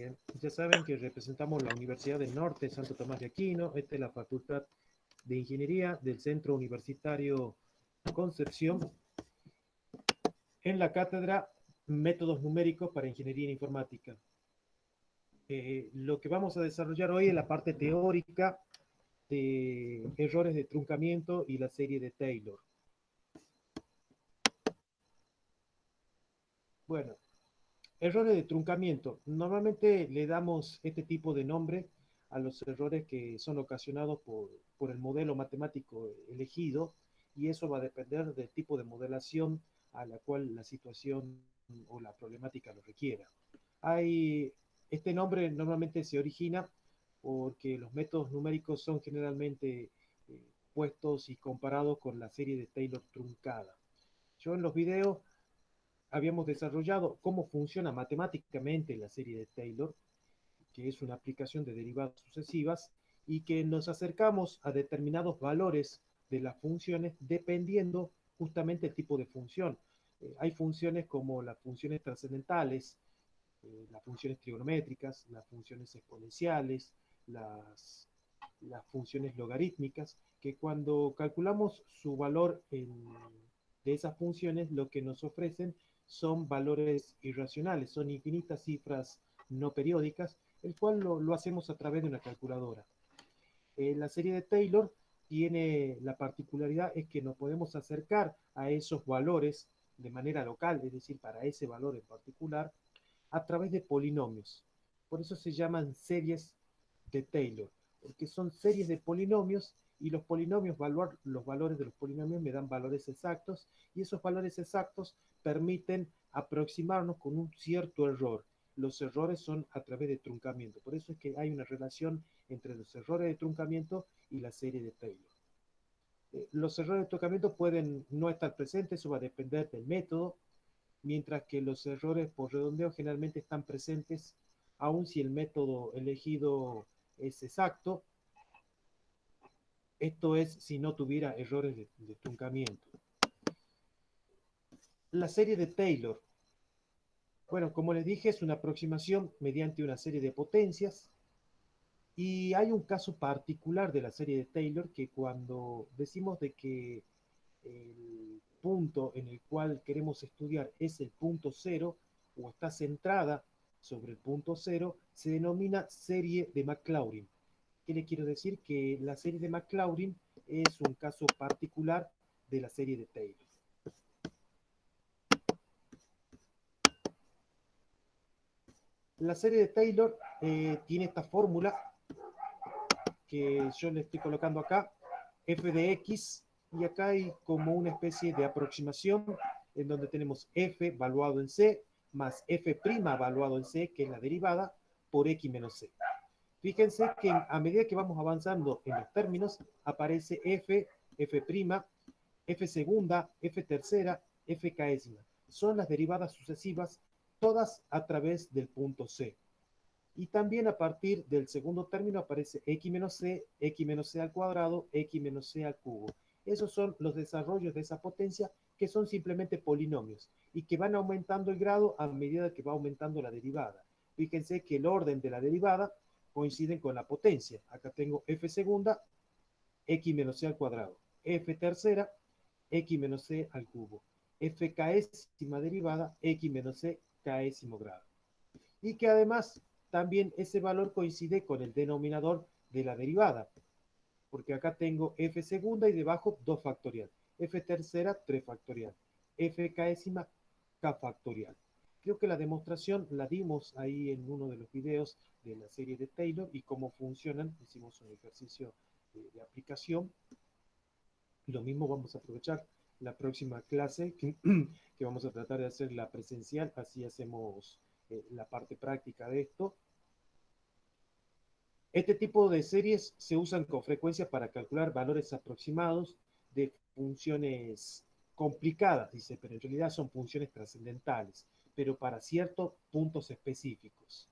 Bien, ya saben que representamos la Universidad del Norte, Santo Tomás de Aquino. Esta es la Facultad de Ingeniería del Centro Universitario Concepción, en la cátedra Métodos Numéricos para Ingeniería en Informática. Lo que vamos a desarrollar hoy es la parte teórica de errores de truncamiento y la serie de Taylor. Bueno, errores de truncamiento. Normalmente le damos este tipo de nombre a los errores que son ocasionados por el modelo matemático elegido, y eso va a depender del tipo de modelación a la cual la situación o la problemática lo requiera. Hay, este nombre normalmente se origina porque los métodos numéricos son generalmente puestos y comparados con la serie de Taylor truncada. Yo en los videos habíamos desarrollado cómo funciona matemáticamente la serie de Taylor, que es una aplicación de derivadas sucesivas, y que nos acercamos a determinados valores de las funciones dependiendo justamente el tipo de función. Hay funciones como las funciones trascendentales, las funciones trigonométricas, las funciones exponenciales, las funciones logarítmicas, que cuando calculamos su valor de esas funciones, lo que nos ofrecen son valores irracionales, son infinitas cifras no periódicas, el cual lo hacemos a través de una calculadora. La serie de Taylor tiene la particularidad es que nos podemos acercar a esos valores de manera local, es decir, para ese valor en particular, a través de polinomios. Por eso se llaman series de Taylor, porque son series de polinomios, y los polinomios, los valores de los polinomios me dan valores exactos, y esos valores exactos permiten aproximarnos con un cierto error. Los errores son a través de truncamiento. Por eso es que hay una relación entre los errores de truncamiento y la serie de Taylor. Los errores de truncamiento pueden no estar presentes, eso va a depender del método, mientras que los errores por redondeo generalmente están presentes aun si el método elegido es exacto. Esto es si no tuviera errores de truncamiento. La serie de Taylor. Bueno, como les dije, es una aproximación mediante una serie de potencias, y hay un caso particular de la serie de Taylor que cuando decimos de que el punto en el cual queremos estudiar es el punto cero o está centrada sobre el punto cero, se denomina serie de Maclaurin. ¿Qué le quiero decir? Que la serie de Maclaurin es un caso particular de la serie de Taylor. La serie de Taylor tiene esta fórmula que yo le estoy colocando acá, f de x, y acá hay como una especie de aproximación en donde tenemos f valuado en c más f' valuado en c, que es la derivada, por x menos c. Fíjense que a medida que vamos avanzando en los términos, aparece f, f', f segunda, f tercera, f késima. Son las derivadas sucesivas, todas a través del punto c. Y también a partir del segundo término aparece x menos c al cuadrado, x menos c al cubo. Esos son los desarrollos de esa potencia, que son simplemente polinomios y que van aumentando el grado a medida que va aumentando la derivada. Fíjense que el orden de la derivada coincide con la potencia. Acá tengo f segunda, x menos c al cuadrado, f tercera, x menos c al cubo, f késima derivada, x menos c késimo grado. Y que además también ese valor coincide con el denominador de la derivada, porque acá tengo f segunda y debajo 2 factorial, f tercera 3 factorial, f késima k factorial. Creo que la demostración la dimos ahí en uno de los videos de la serie de Taylor y cómo funcionan. Hicimos un ejercicio de aplicación. Lo mismo vamos a aprovechar la próxima clase, que vamos a tratar de hacer la presencial, así hacemos la parte práctica de esto. Este tipo de series se usan con frecuencia para calcular valores aproximados de funciones complicadas, dice, pero en realidad son funciones trascendentales, pero para ciertos puntos específicos.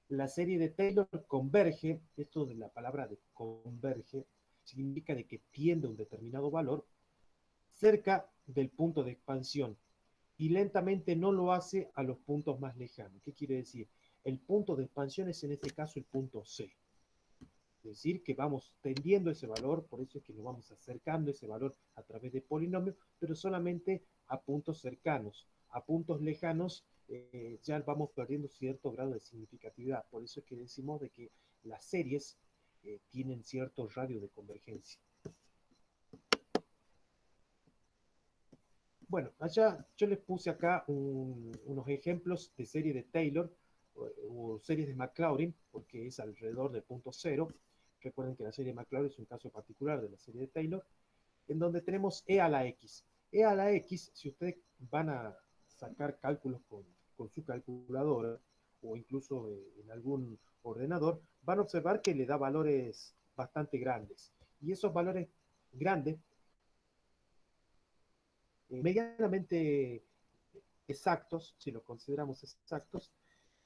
La serie de Taylor converge, esto de la palabra de converge, significa de que tiende a un determinado valor cerca del punto de expansión, y lentamente no lo hace a los puntos más lejanos. ¿Qué quiere decir? El punto de expansión es en este caso el punto C. Es decir, que vamos tendiendo ese valor, por eso es que nos vamos acercando ese valor a través de polinomios, pero solamente a puntos cercanos. A puntos lejanos ya vamos perdiendo cierto grado de significatividad. Por eso es que decimos de que las series tienen cierto radio de convergencia. Bueno, allá yo les puse acá unos ejemplos de serie de Taylor o series de Maclaurin, porque es alrededor del punto cero. Recuerden que la serie de Maclaurin es un caso particular de la serie de Taylor, en donde tenemos e a la x. E a la x, si ustedes van a sacar cálculos con su calculadora o incluso en algún ordenador, van a observar que le da valores bastante grandes. Y esos valores grandes medianamente exactos, si lo consideramos exactos,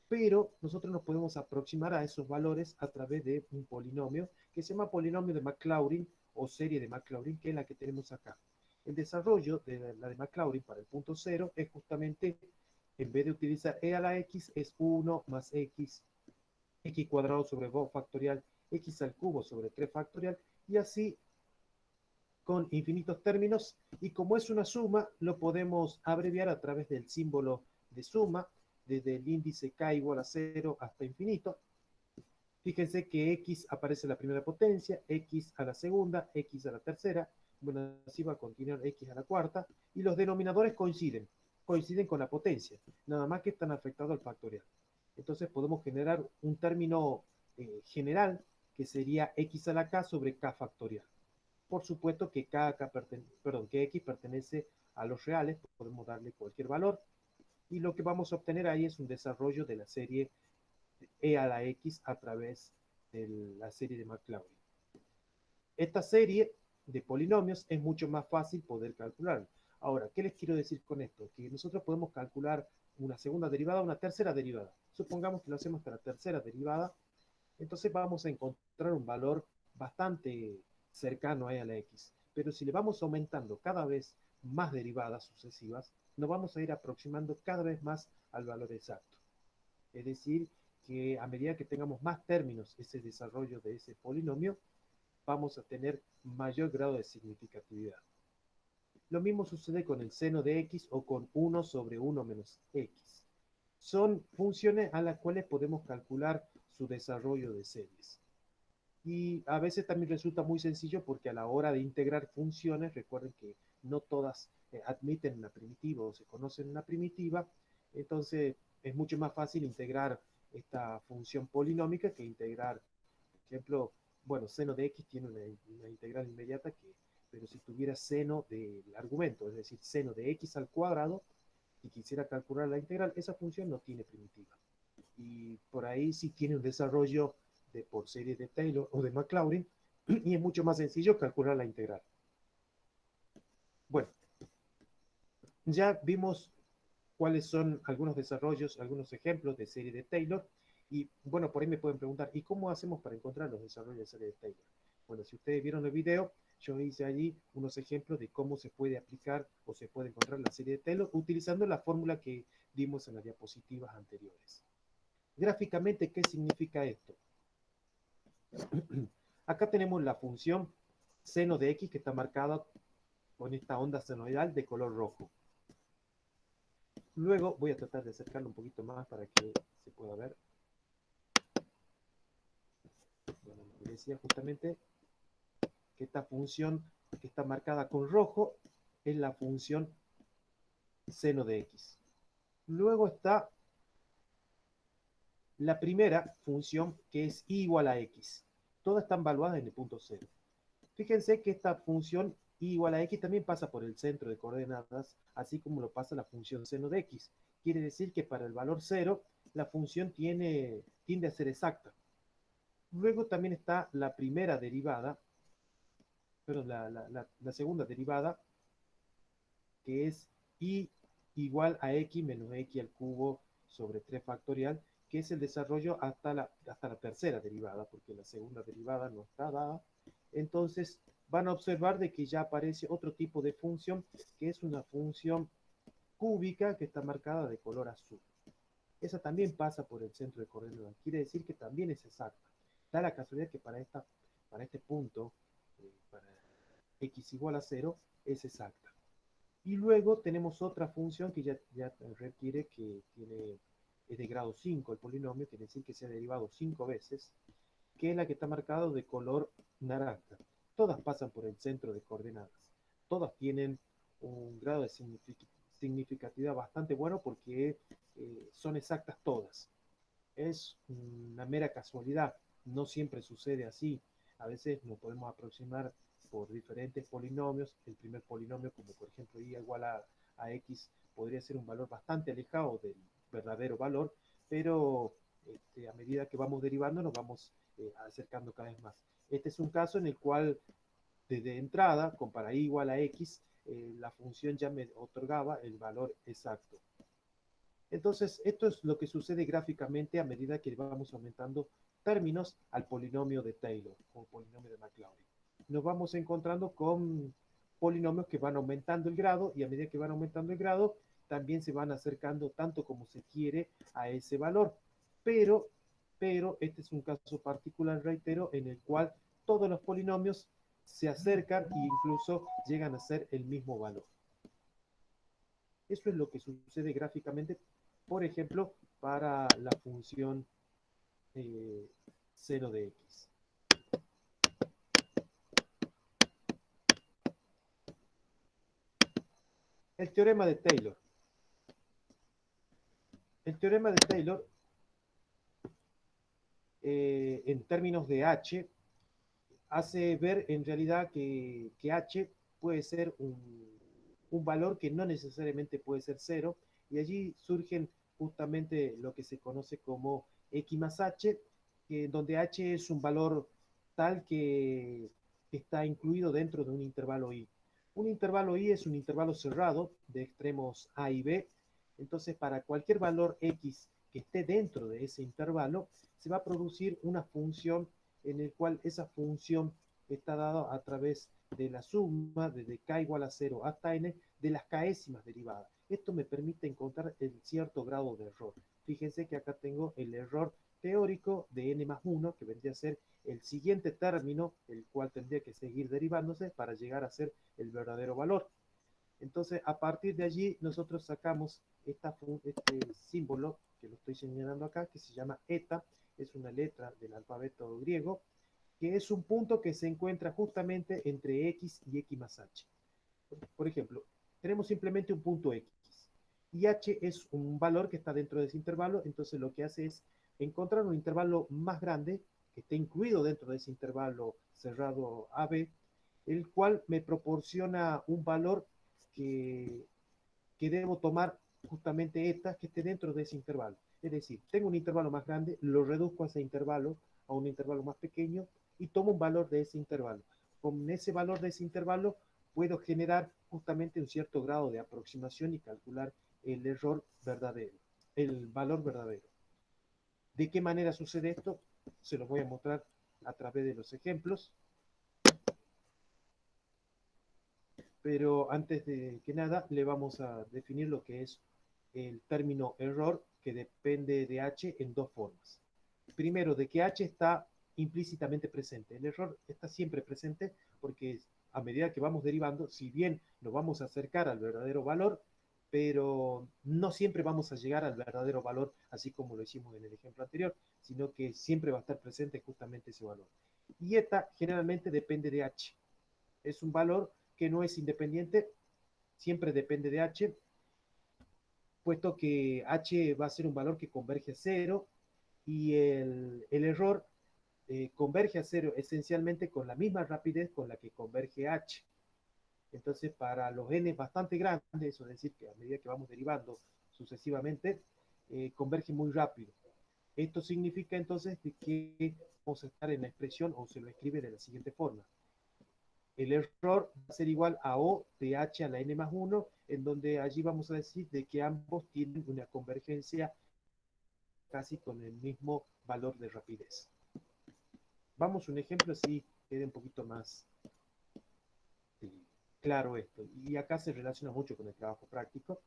pero nosotros nos podemos aproximar a esos valores a través de un polinomio que se llama polinomio de Maclaurin o serie de Maclaurin, que es la que tenemos acá. El desarrollo de la de Maclaurin para el punto cero es justamente, en vez de utilizar e a la x, es 1 más x cuadrado sobre 2 factorial, x al cubo sobre 3 factorial, y así con infinitos términos, y como es una suma, lo podemos abreviar a través del símbolo de suma, desde el índice k igual a 0 hasta infinito. Fíjense que x aparece en la primera potencia, x a la segunda, x a la tercera, bueno, así va a continuar x a la cuarta, y los denominadores coinciden con la potencia, nada más que están afectados al factorial. Entonces podemos generar un término general que sería x a la k sobre k factorial. Por supuesto que, que x pertenece a los reales, podemos darle cualquier valor, y lo que vamos a obtener ahí es un desarrollo de la serie e a la x a través de la serie de Maclaurin. Esta serie de polinomios es mucho más fácil poder calcular. Ahora, ¿qué les quiero decir con esto? Que nosotros podemos calcular una segunda derivada, una tercera derivada. Supongamos que lo hacemos hasta la tercera derivada, entonces vamos a encontrar un valor bastante cercano a la x. Pero si le vamos aumentando cada vez más derivadas sucesivas, nos vamos a ir aproximando cada vez más al valor exacto. Es decir, que a medida que tengamos más términos ese desarrollo de ese polinomio, vamos a tener mayor grado de significatividad. Lo mismo sucede con el seno de x o con 1 sobre 1 menos x. Son funciones a las cuales podemos calcular su desarrollo de series. Y a veces también resulta muy sencillo porque a la hora de integrar funciones, recuerden que no todas admiten una primitiva o se conocen una primitiva, entonces es mucho más fácil integrar esta función polinómica que integrar, por ejemplo, bueno, seno de x tiene una integral inmediata, pero si tuviera seno del argumento, es decir, seno de x al cuadrado, y quisiera calcular la integral, esa función no tiene primitiva. Y por ahí sí tiene un desarrollo por serie de Taylor o de Maclaurin, y es mucho más sencillo calcular la integral. Bueno, ya vimos cuáles son algunos desarrollos, algunos ejemplos de serie de Taylor, y bueno, por ahí me pueden preguntar, ¿y cómo hacemos para encontrar los desarrollos de serie de Taylor? Bueno, si ustedes vieron el video, yo hice allí unos ejemplos de cómo se puede aplicar o se puede encontrar la serie de Taylor utilizando la fórmula que vimos en las diapositivas anteriores. Gráficamente, ¿qué significa esto? Acá tenemos la función seno de x que está marcada con esta onda senoidal de color rojo. Luego voy a tratar de acercarlo un poquito más para que se pueda ver. Bueno, decía justamente que esta función que está marcada con rojo es la función seno de x. Luego está la primera función que es i igual a x. Todas están evaluadas en el punto cero. Fíjense que esta función i igual a x también pasa por el centro de coordenadas, así como lo pasa la función seno de x. Quiere decir que para el valor 0, la función tiende a ser exacta. Luego también está la primera derivada, perdón, la segunda derivada, que es i igual a x menos x al cubo sobre 3 factorial, que es el desarrollo hasta la tercera derivada, porque la segunda derivada no está dada. Entonces van a observar de que ya aparece otro tipo de función, que es una función cúbica que está marcada de color azul. esa también pasa por el centro de coordenadas. Quiere decir que también es exacta. Da la casualidad que para este punto, para x igual a 0, es exacta. Y luego tenemos otra función que ya requiere que es de grado 5 el polinomio, quiere decir que se ha derivado 5 veces, que es la que está marcada de color naranja. Todas pasan por el centro de coordenadas. Todas tienen un grado de significatividad bastante bueno porque son exactas todas. Es una mera casualidad, no siempre sucede así. A veces nos podemos aproximar por diferentes polinomios. El primer polinomio, como por ejemplo y igual a x, podría ser un valor bastante alejado del verdadero valor, pero a medida que vamos derivando nos vamos acercando cada vez más. Este es un caso en el cual desde entrada, con para y igual a x, la función ya me otorgaba el valor exacto. Entonces, esto es lo que sucede gráficamente a medida que vamos aumentando términos al polinomio de Taylor o polinomio de Maclaurin. Nos vamos encontrando con polinomios que van aumentando el grado y a medida que van aumentando el grado, también se van acercando tanto como se quiere a ese valor. Pero, pero este es un caso particular, reitero, en el cual todos los polinomios se acercan e incluso llegan a ser el mismo valor. Eso es lo que sucede gráficamente, por ejemplo, para la función seno de x. El teorema de Taylor. El teorema de Taylor, en términos de h, hace ver en realidad que h puede ser un valor que no necesariamente puede ser cero, y allí surgen justamente lo que se conoce como x más h, donde h es un valor tal que está incluido dentro de un intervalo i. Un intervalo i es un intervalo cerrado de extremos a y b, entonces para cualquier valor x que esté dentro de ese intervalo, se va a producir una función en el cual esa función está dada a través de la suma desde k igual a 0 hasta n de las k'ésimas derivadas. Esto me permite encontrar el cierto grado de error. Fíjense que acá tengo el error teórico de n más 1, que vendría a ser el siguiente término, el cual tendría que seguir derivándose para llegar a ser el verdadero valor. Entonces, a partir de allí, nosotros sacamos este símbolo, que lo estoy señalando acá, que se llama eta, es una letra del alfabeto griego, que es un punto que se encuentra justamente entre x y x más h. Por ejemplo, tenemos simplemente un punto x, y h es un valor que está dentro de ese intervalo, entonces lo que hace es encontrar un intervalo más grande, que esté incluido dentro de ese intervalo cerrado AB, el cual me proporciona un valor que, que debo tomar justamente eta que esté dentro de ese intervalo. Es decir, tengo un intervalo más grande, lo reduzco a ese intervalo, a un intervalo más pequeño, y tomo un valor de ese intervalo. Con ese valor de ese intervalo puedo generar justamente un cierto grado de aproximación y calcular el error verdadero, el valor verdadero. ¿De qué manera sucede esto? Se los voy a mostrar a través de los ejemplos. Pero antes de que nada, le vamos a definir lo que es el término error, que depende de h en dos formas. Primero, de que h está implícitamente presente. El error está siempre presente porque a medida que vamos derivando, si bien nos vamos a acercar al verdadero valor, pero no siempre vamos a llegar al verdadero valor, así como lo hicimos en el ejemplo anterior, sino que siempre va a estar presente justamente ese valor. Y eta generalmente depende de h. Es un valor que no es independiente, siempre depende de h, puesto que h va a ser un valor que converge a cero, y el error converge a cero esencialmente con la misma rapidez con la que converge h. Entonces, para los n bastante grandes, eso es decir, que a medida que vamos derivando sucesivamente, converge muy rápido. Esto significa entonces que vamos a estar en la expresión, o se lo escribe de la siguiente forma: el error va a ser igual a O de h a la n más 1, en donde allí vamos a decir de que ambos tienen una convergencia casi con el mismo valor de rapidez. Vamos a un ejemplo así quede un poquito más claro esto. Y acá se relaciona mucho con el trabajo práctico.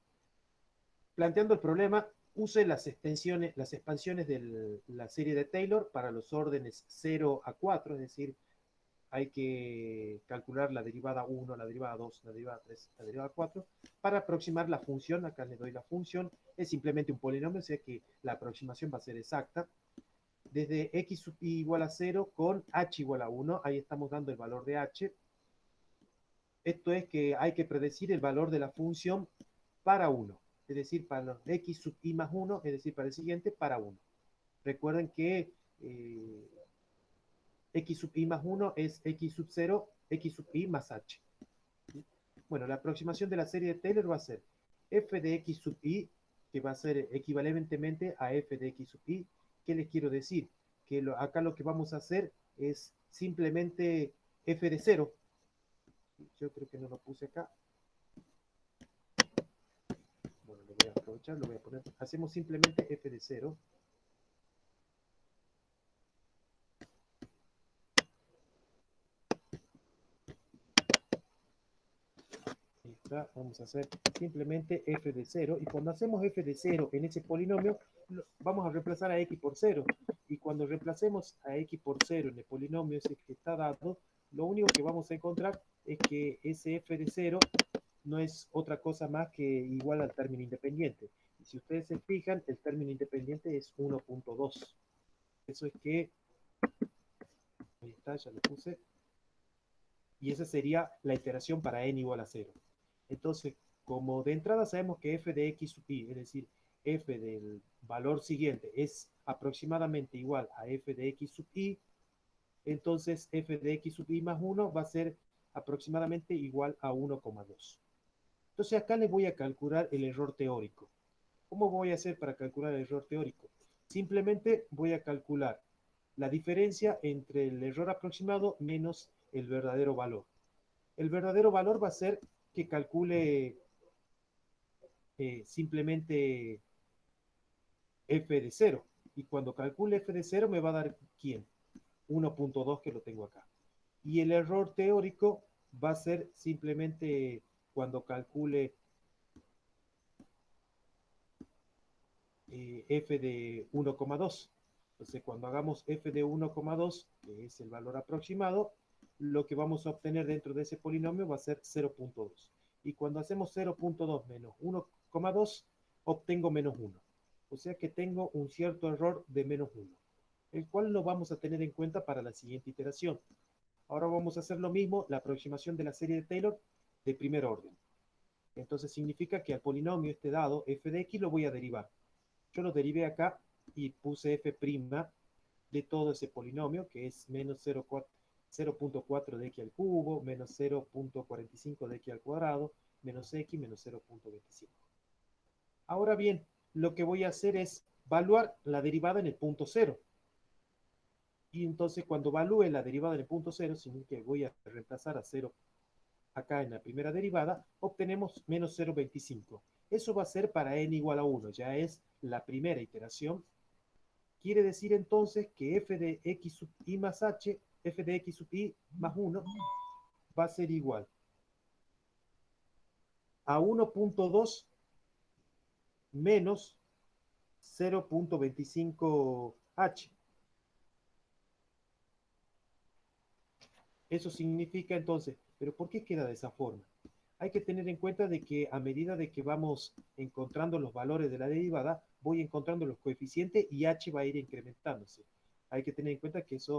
Planteando el problema, use las expansiones de la serie de Taylor para los órdenes 0 a 4, es decir, hay que calcular la derivada 1, la derivada 2, la derivada 3, la derivada 4, para aproximar la función. Acá le doy la función, es simplemente un polinomio, o sea que la aproximación va a ser exacta. Desde x sub i igual a 0 con h igual a 1, ahí estamos dando el valor de h. Esto es que hay que predecir el valor de la función para 1, es decir, para los x sub i más 1, es decir, para el siguiente, para 1. Recuerden que x sub i más 1 es x sub 0, x sub i más h. Bueno, la aproximación de la serie de Taylor va a ser f de x sub i, que va a ser equivalentemente a f de x sub i. ¿Qué les quiero decir? Que acá lo que vamos a hacer es simplemente f de 0. Yo creo que no lo puse acá. Bueno, lo voy a aprovechar, lo voy a poner. Hacemos simplemente f de 0. Está, vamos a hacer simplemente f de 0, y cuando hacemos f de 0 en ese polinomio, vamos a reemplazar a x por 0, y cuando reemplacemos a x por 0 en el polinomio ese que está dado, lo único que vamos a encontrar es que ese f de 0 no es otra cosa más que igual al término independiente. Y si ustedes se fijan, el término independiente es 1.2. Eso es que, ahí está, ya lo puse, y esa sería la iteración para n igual a 0. Entonces, como de entrada sabemos que f de x sub i, es decir, f del valor siguiente es aproximadamente igual a f de x sub i, entonces f de x sub i más 1 va a ser aproximadamente igual a 1,2. Entonces acá les voy a calcular el error teórico. ¿Cómo voy a hacer para calcular el error teórico? Simplemente voy a calcular la diferencia entre el error aproximado menos el verdadero valor. El verdadero valor va a ser que calcule simplemente f de 0. Y cuando calcule f de 0 me va a dar ¿quién? 1.2, que lo tengo acá. Y el error teórico va a ser simplemente cuando calcule f de 1,2. Entonces, cuando hagamos f de 1,2, que es el valor aproximado, lo que vamos a obtener dentro de ese polinomio va a ser 0.2. Y cuando hacemos 0.2 menos 1,2, obtengo menos 1. O sea que tengo un cierto error de menos 1, el cual lo vamos a tener en cuenta para la siguiente iteración. Ahora vamos a hacer lo mismo, la aproximación de la serie de Taylor de primer orden. Entonces significa que al polinomio este dado, f de x, lo voy a derivar. Yo lo derivé acá y puse f' de todo ese polinomio, que es menos 0.4 de x al cubo, menos 0.45 de x al cuadrado, menos x, menos 0.25. Ahora bien, lo que voy a hacer es evaluar la derivada en el punto 0. Y entonces cuando evalúe la derivada en el punto 0, significa que voy a reemplazar a 0 acá en la primera derivada, obtenemos menos 0.25. Eso va a ser para n igual a 1, ya es la primera iteración. Quiere decir entonces que f de x sub i más h, f de x sub i más 1, va a ser igual a 1.2 menos 0.25h. Eso significa entonces, pero ¿por qué queda de esa forma? Hay que tener en cuenta de que a medida de que vamos encontrando los valores de la derivada, voy encontrando los coeficientes y h va a ir incrementándose. Hay que tener en cuenta que eso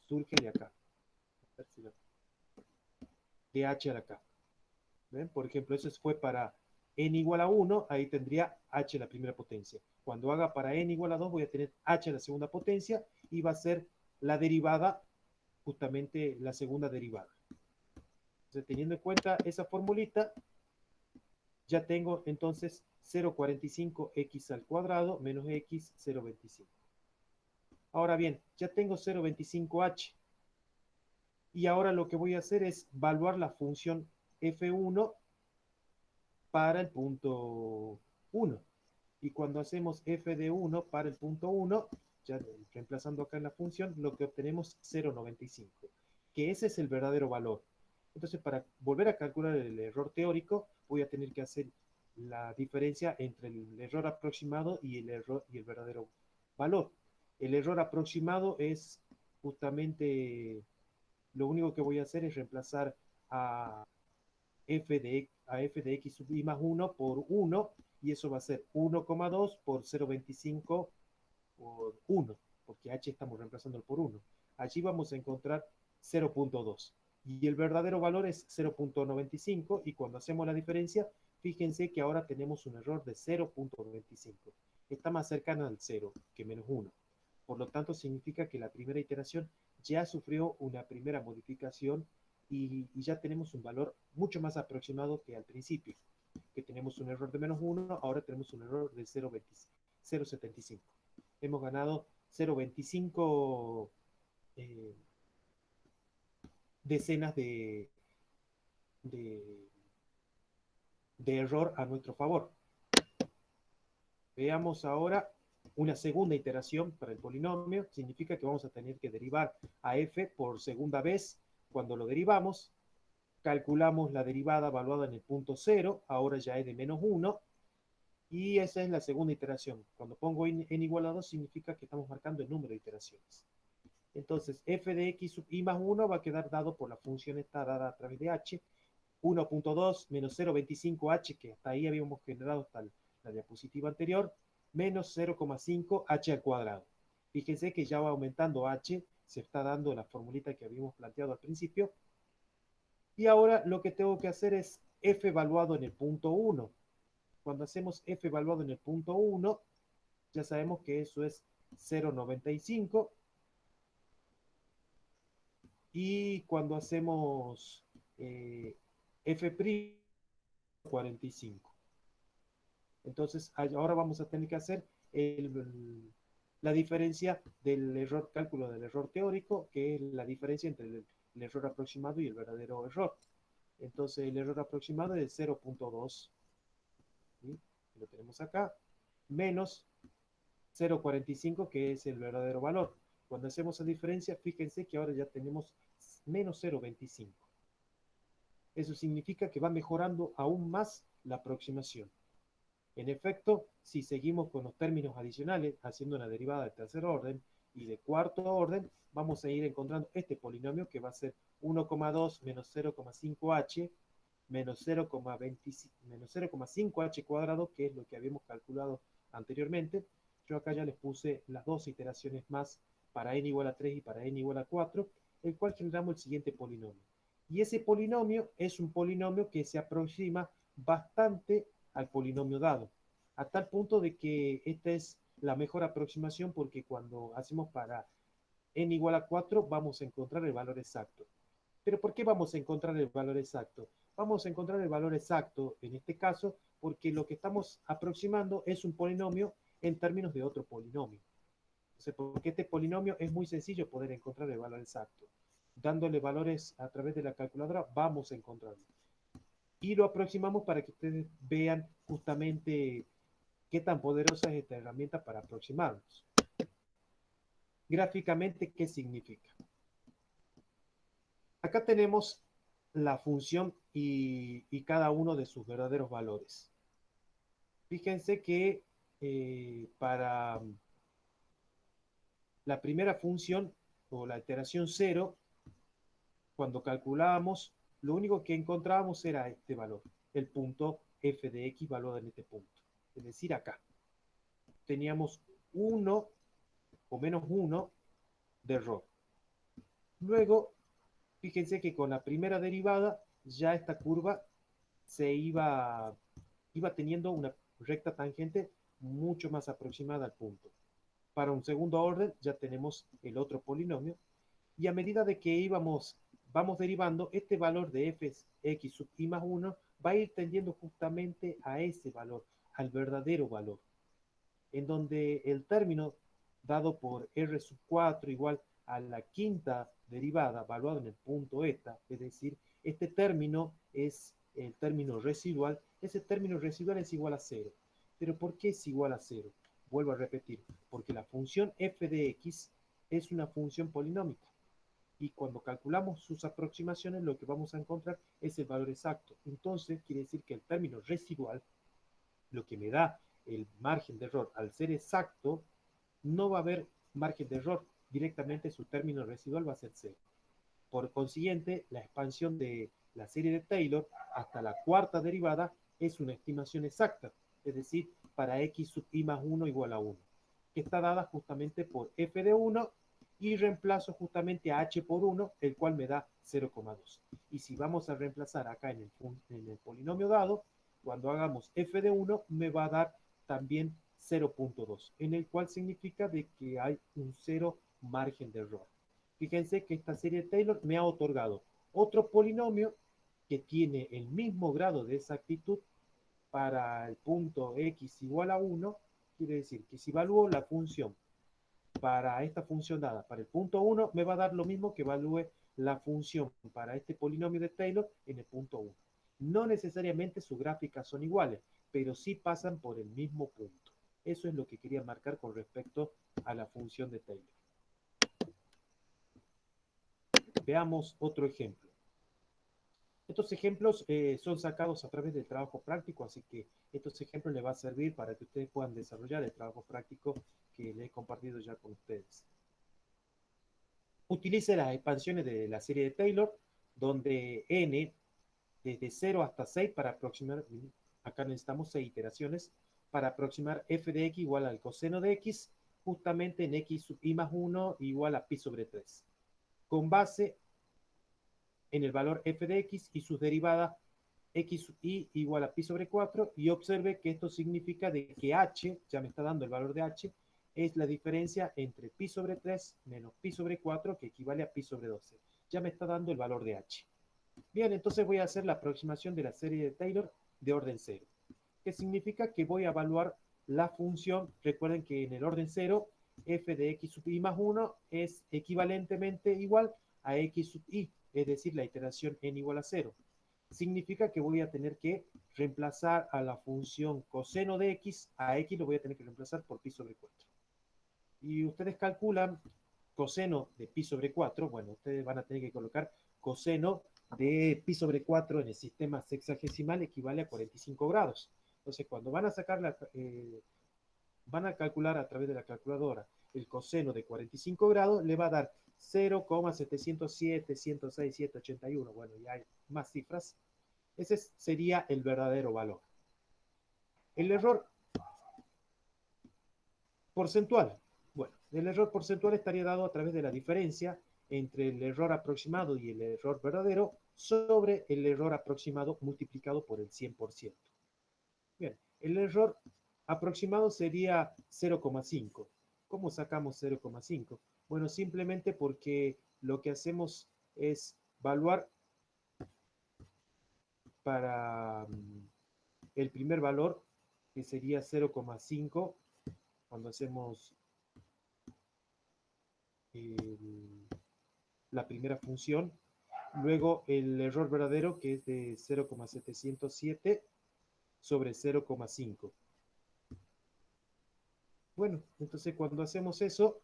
surge de acá. De h a la k. ¿Ven? Por ejemplo, eso fue para n igual a 1, ahí tendría h a la primera potencia. Cuando haga para n igual a 2, voy a tener h a la segunda potencia y va a ser la derivada, justamente la segunda derivada. Entonces, teniendo en cuenta esa formulita, ya tengo entonces 0.45x al cuadrado menos x 0.25. Ahora bien, ya tengo 0.25h. Y ahora lo que voy a hacer es evaluar la función f1 para el punto 1. Y cuando hacemos f de 1 para el punto 1, ya reemplazando acá en la función, lo que obtenemos es 0.95, que ese es el verdadero valor. Entonces, para volver a calcular el error teórico, voy a tener que hacer la diferencia entre el error aproximado y el error y el verdadero valor. El error aproximado es justamente lo único que voy a hacer es reemplazar a f de x sub i más 1 por 1 y eso va a ser 1,2 por 0,25 por 1, porque h estamos reemplazando por 1. Allí vamos a encontrar 0,2 y el verdadero valor es 0,95 y cuando hacemos la diferencia, fíjense que ahora tenemos un error de 0,95. Está más cercana al 0 que menos 1. Por lo tanto, significa que la primera iteración ya sufrió una primera modificación y ya tenemos un valor mucho más aproximado que al principio, que tenemos un error de menos 1, ahora tenemos un error de 0,75. Hemos ganado 0,25 eh, decenas de, de error a nuestro favor. Veamos ahora una segunda iteración para el polinomio. Significa que vamos a tener que derivar a f por segunda vez. Cuando lo derivamos, calculamos la derivada evaluada en el punto 0, ahora ya es de menos 1, y esa es la segunda iteración. Cuando pongo n igual a 2 significa que estamos marcando el número de iteraciones. Entonces, f de x sub i más 1 va a quedar dado por la función esta dada a través de h, 1,2 menos 0,25h, que hasta ahí habíamos generado hasta la diapositiva anterior, menos 0,5 h al cuadrado. Fíjense que ya va aumentando h, se está dando la formulita que habíamos planteado al principio. Y ahora lo que tengo que hacer es f evaluado en el punto 1. Cuando hacemos f evaluado en el punto 1, ya sabemos que eso es 0,95. Y cuando hacemos f' 45. Entonces, ahora vamos a tener que hacer la diferencia del error cálculo del error teórico, que es la diferencia entre el error aproximado y el verdadero error. Entonces, el error aproximado es 0,2, ¿sí? Lo tenemos acá, menos 0,45, que es el verdadero valor. Cuando hacemos la diferencia, fíjense que ahora ya tenemos menos 0,25. Eso significa que va mejorando aún más la aproximación. En efecto, si seguimos con los términos adicionales, haciendo una derivada de tercer orden y de cuarto orden, vamos a ir encontrando este polinomio que va a ser 1,2 menos 0,5h menos 0,5h cuadrado, que es lo que habíamos calculado anteriormente. Yo acá ya les puse las dos iteraciones más para n igual a 3 y para n igual a 4, el cual generamos el siguiente polinomio. Y ese polinomio es un polinomio que se aproxima bastante al polinomio dado, a tal punto de que esta es la mejor aproximación porque cuando hacemos para n igual a 4 vamos a encontrar el valor exacto. Pero ¿por qué vamos a encontrar el valor exacto? Vamos a encontrar el valor exacto en este caso porque lo que estamos aproximando es un polinomio en términos de otro polinomio. Entonces, porque este polinomio es muy sencillo poder encontrar el valor exacto. Dándole valores a través de la calculadora vamos a encontrarlo. Y lo aproximamos para que ustedes vean justamente qué tan poderosa es esta herramienta para aproximarnos. Gráficamente, ¿qué significa? Acá tenemos la función y cada uno de sus verdaderos valores. Fíjense que para la primera función o la iteración 0, cuando calculábamos, lo único que encontrábamos era este valor, el punto f de x valuado en este punto. Es decir, acá teníamos 1 o menos 1 de error. Luego, fíjense que con la primera derivada ya esta curva se iba teniendo una recta tangente mucho más aproximada al punto. Para un segundo orden ya tenemos el otro polinomio y a medida de que vamos derivando, este valor de fx sub i más 1 va a ir tendiendo justamente a ese valor, al verdadero valor, en donde el término dado por r sub 4 igual a la quinta derivada evaluada en el punto eta, es decir, este término es el término residual, ese término residual es igual a 0. ¿Pero por qué es igual a 0? Vuelvo a repetir, porque la función f de x es una función polinómica y cuando calculamos sus aproximaciones lo que vamos a encontrar es el valor exacto. Entonces quiere decir que el término residual lo que me da el margen de error, al ser exacto, no va a haber margen de error. Directamente su término residual va a ser cero. Por consiguiente, la expansión de la serie de Taylor hasta la cuarta derivada es una estimación exacta, es decir, para x sub i más 1 igual a 1, que está dada justamente por f de 1 y reemplazo justamente a h por 1, el cual me da 0,2. Y si vamos a reemplazar acá en el polinomio dado, cuando hagamos f de 1 me va a dar también 0,2, en el cual significa de que hay un cero margen de error. Fíjense que esta serie de Taylor me ha otorgado otro polinomio que tiene el mismo grado de exactitud para el punto x igual a 1, quiere decir que si evalúo la función para esta función dada para el punto 1, me va a dar lo mismo que evalúe la función para este polinomio de Taylor en el punto 1. No necesariamente sus gráficas son iguales, pero sí pasan por el mismo punto. Eso es lo que quería marcar con respecto a la función de Taylor. Veamos otro ejemplo. Estos ejemplos son sacados a través del trabajo práctico, así que estos ejemplos les va a servir para que ustedes puedan desarrollar el trabajo práctico que les he compartido ya con ustedes. Utilice las expansiones de la serie de Taylor, donde n desde 0 hasta 6 para aproximar, acá necesitamos 6 iteraciones, para aproximar f de x igual al coseno de x, justamente en x sub i más 1 igual a pi sobre 3, con base en el valor f de x y sus derivadas x sub i igual a pi sobre 4, y observe que esto significa de que h, ya me está dando el valor de h, es la diferencia entre pi sobre 3 menos pi sobre 4, que equivale a pi sobre 12. Ya me está dando el valor de h. Bien, entonces voy a hacer la aproximación de la serie de Taylor de orden 0, que significa que voy a evaluar la función. Recuerden que en el orden 0, f de x sub i más 1 es equivalentemente igual a x sub i, es decir, la iteración n igual a 0. Significa que voy a tener que reemplazar a la función coseno de x, a x lo voy a tener que reemplazar por pi sobre 4. Y ustedes calculan coseno de pi sobre 4, bueno, ustedes van a tener que colocar coseno de pi sobre 4 en el sistema sexagesimal equivale a 45 grados. Entonces, cuando van a sacar van a calcular a través de la calculadora el coseno de 45 grados, le va a dar 0,707, 106, 781. Bueno, ya hay más cifras. Ese sería el verdadero valor. El error porcentual. Bueno, el error porcentual estaría dado a través de la diferencia entre el error aproximado y el error verdadero sobre el error aproximado multiplicado por el 100%. Bien, el error aproximado sería 0,5. ¿Cómo sacamos 0,5? Bueno, simplemente porque lo que hacemos es evaluar para el primer valor, que sería 0,5, cuando hacemos la primera función. Luego el error verdadero, que es de 0,707 sobre 0,5. Bueno, entonces cuando hacemos eso,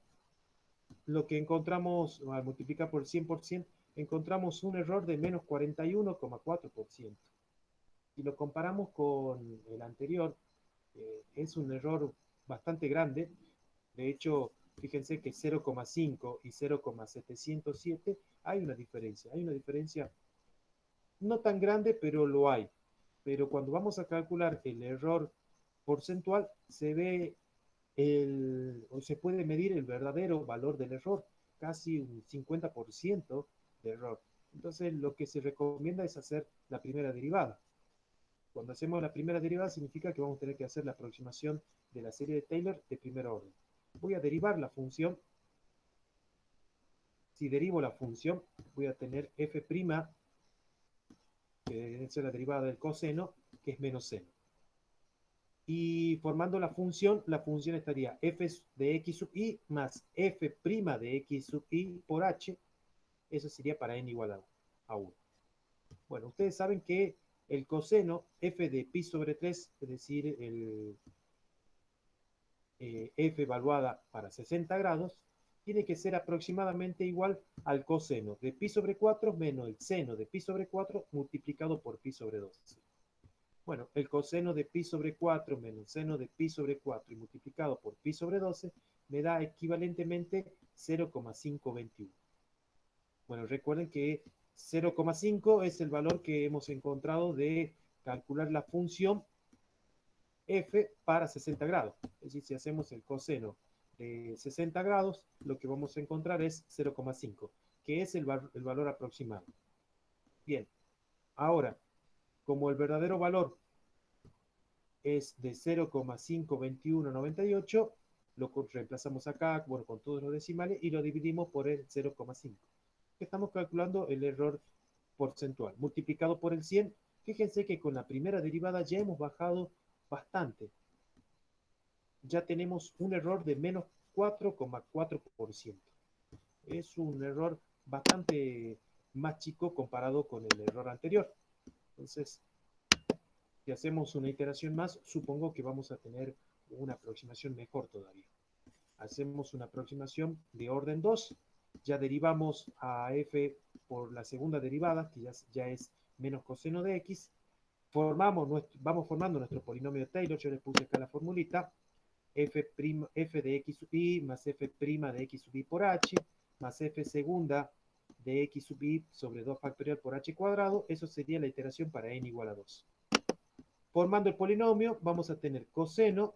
lo que encontramos al multiplicar por 100%, encontramos un error de menos 41,4%. Si lo comparamos con el anterior, es un error bastante grande. De hecho, fíjense que 0,5 y 0,707 hay una diferencia. Hay una diferencia no tan grande, pero lo hay. Pero cuando vamos a calcular el error porcentual, se ve o se puede medir el verdadero valor del error, casi un 50% de error. Entonces, lo que se recomienda es hacer la primera derivada. Cuando hacemos la primera derivada, significa que vamos a tener que hacer la aproximación de la serie de Taylor de primer orden. Voy a derivar la función. Si derivo la función, voy a tener f', que debe ser la derivada del coseno, que es menos seno. Y formando la función estaría f de x sub i más f' de x sub i por h. Eso sería para n igual a 1. Bueno, ustedes saben que el coseno f de pi sobre 3, es decir, el f evaluada para 60 grados, tiene que ser aproximadamente igual al coseno de pi sobre 4 menos el seno de pi sobre 4 multiplicado por pi sobre 12. Bueno, el coseno de pi sobre 4 menos seno de pi sobre 4 y multiplicado por pi sobre 12 me da equivalentemente 0,521. Bueno, recuerden que 0,5 es el valor que hemos encontrado de calcular la función f para 60 grados. Es decir, si hacemos el coseno de 60 grados, lo que vamos a encontrar es 0,5, que es el valor aproximado. Bien, ahora, como el verdadero valor es de 0,52198, lo reemplazamos acá, bueno, con todos los decimales y lo dividimos por el 0,5. Estamos calculando el error porcentual multiplicado por el 100. Fíjense que con la primera derivada ya hemos bajado bastante. Ya tenemos un error de menos 4,4%. Es un error bastante más chico comparado con el error anterior. Entonces, si hacemos una iteración más, supongo que vamos a tener una aproximación mejor todavía. Hacemos una aproximación de orden 2, ya derivamos a f por la segunda derivada, que ya es menos coseno de x, vamos formando nuestro polinomio de Taylor, yo les puse acá la formulita, f de x sub i más f' de x sub i por h, más f segunda de x sub i sobre 2 factorial por h cuadrado, eso sería la iteración para n igual a 2. Formando el polinomio, vamos a tener coseno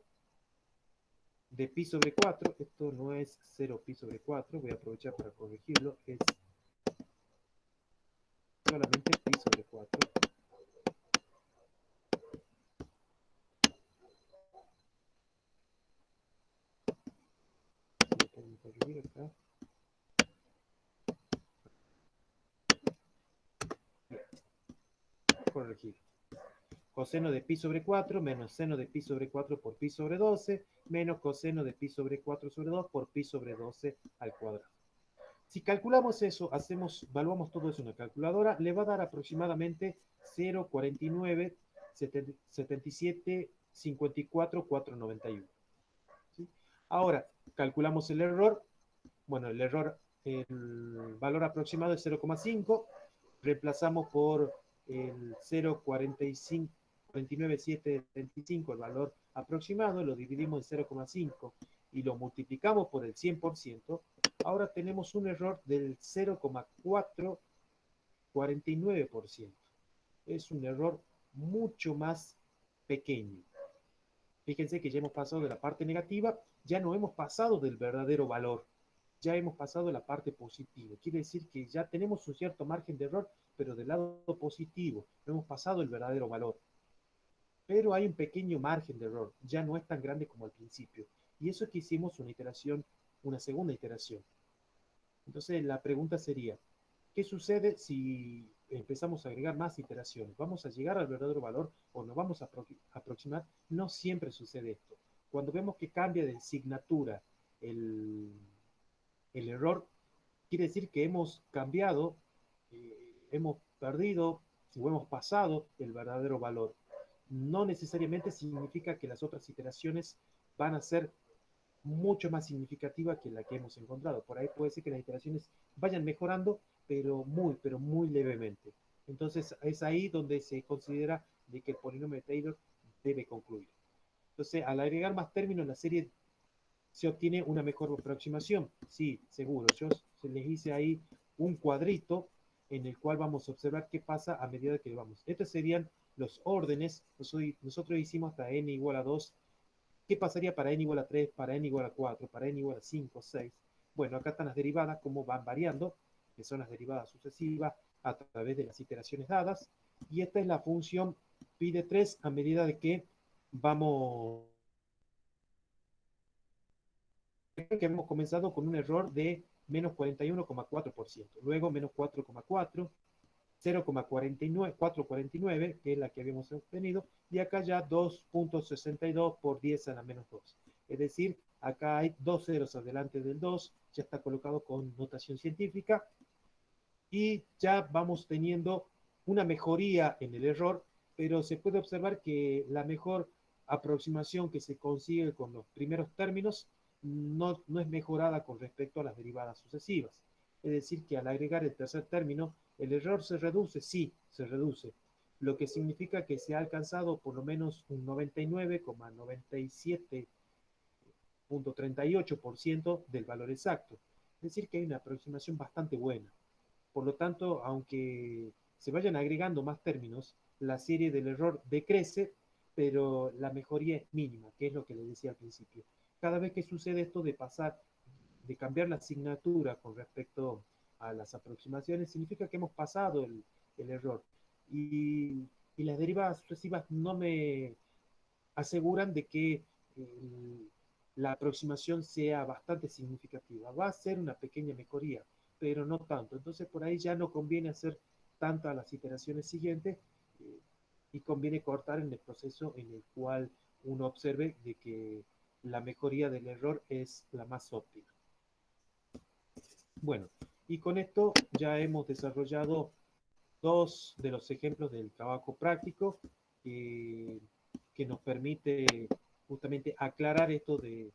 de pi sobre 4, esto no es 0 pi sobre 4, voy a aprovechar para corregirlo, es solamente pi sobre 4. Si pueden corregir acá. Bien, corregir. Coseno de pi sobre 4 menos seno de pi sobre 4 por pi sobre 12 menos coseno de pi sobre 4 sobre 2 por pi sobre 12 al cuadrado. Si calculamos eso, evaluamos todo eso en la calculadora, le va a dar aproximadamente 0,49, 77, 54, 491. ¿Sí? Ahora, calculamos el error. Bueno, el valor aproximado es 0,5. Reemplazamos por el 0,49725, el valor aproximado, lo dividimos en 0,5 y lo multiplicamos por el 100%, ahora tenemos un error del 0,449%. Es un error mucho más pequeño. Fíjense que ya hemos pasado de la parte negativa, ya no hemos pasado del verdadero valor, ya hemos pasado de la parte positiva. Quiere decir que ya tenemos un cierto margen de error, pero del lado positivo, no hemos pasado el verdadero valor. Pero hay un pequeño margen de error, ya no es tan grande como al principio. Y eso es que hicimos una iteración, una segunda iteración. Entonces la pregunta sería, ¿qué sucede si empezamos a agregar más iteraciones? ¿Vamos a llegar al verdadero valor o nos vamos a aproximar? No siempre sucede esto. Cuando vemos que cambia de signatura el, el error, quiere decir que hemos cambiado, hemos perdido o hemos pasado el verdadero valor. No necesariamente significa que las otras iteraciones van a ser mucho más significativa que la que hemos encontrado. Por ahí puede ser que las iteraciones vayan mejorando, pero muy levemente. Entonces es ahí donde se considera de que el polinomio de Taylor debe concluir. Entonces, al agregar más términos en la serie, se obtiene una mejor aproximación. Sí, seguro. Yo les hice ahí un cuadrito en el cual vamos a observar qué pasa a medida que vamos. Estos serían los órdenes. Nosotros hicimos hasta n igual a 2. ¿Qué pasaría para n igual a 3, para n igual a 4, para n igual a 5, 6? Bueno, acá están las derivadas, cómo van variando, que son las derivadas sucesivas a través de las iteraciones dadas. Y esta es la función pi de 3 a medida de que vamos, que hemos comenzado con un error de menos 41,4%, luego menos 4,4%, 0,49, 449, que es la que habíamos obtenido, y acá ya 2,62 por 10 a la menos 2. Es decir, acá hay dos ceros adelante del 2, ya está colocado con notación científica, y ya vamos teniendo una mejoría en el error, pero se puede observar que la mejor aproximación que se consigue con los primeros términos no es mejorada con respecto a las derivadas sucesivas. Es decir, que al agregar el tercer término, el error se reduce, sí, se reduce, lo que significa que se ha alcanzado por lo menos un 99,97.38% del valor exacto. Es decir, que hay una aproximación bastante buena. Por lo tanto, aunque se vayan agregando más términos, la serie del error decrece, pero la mejoría es mínima, que es lo que le decía al principio. Cada vez que sucede esto de pasar, de cambiar la asignatura con respecto a las aproximaciones, significa que hemos pasado el error. Y las derivadas sucesivas no me aseguran de que la aproximación sea bastante significativa. Va a ser una pequeña mejoría, pero no tanto. Entonces por ahí ya no conviene hacer tantas las iteraciones siguientes eh, y conviene cortar en el proceso en el cual uno observe de que la mejoría del error es la más óptima. Bueno, y con esto ya hemos desarrollado dos de los ejemplos del trabajo práctico que nos permite justamente aclarar esto de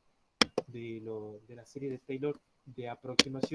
la serie de Taylor de aproximación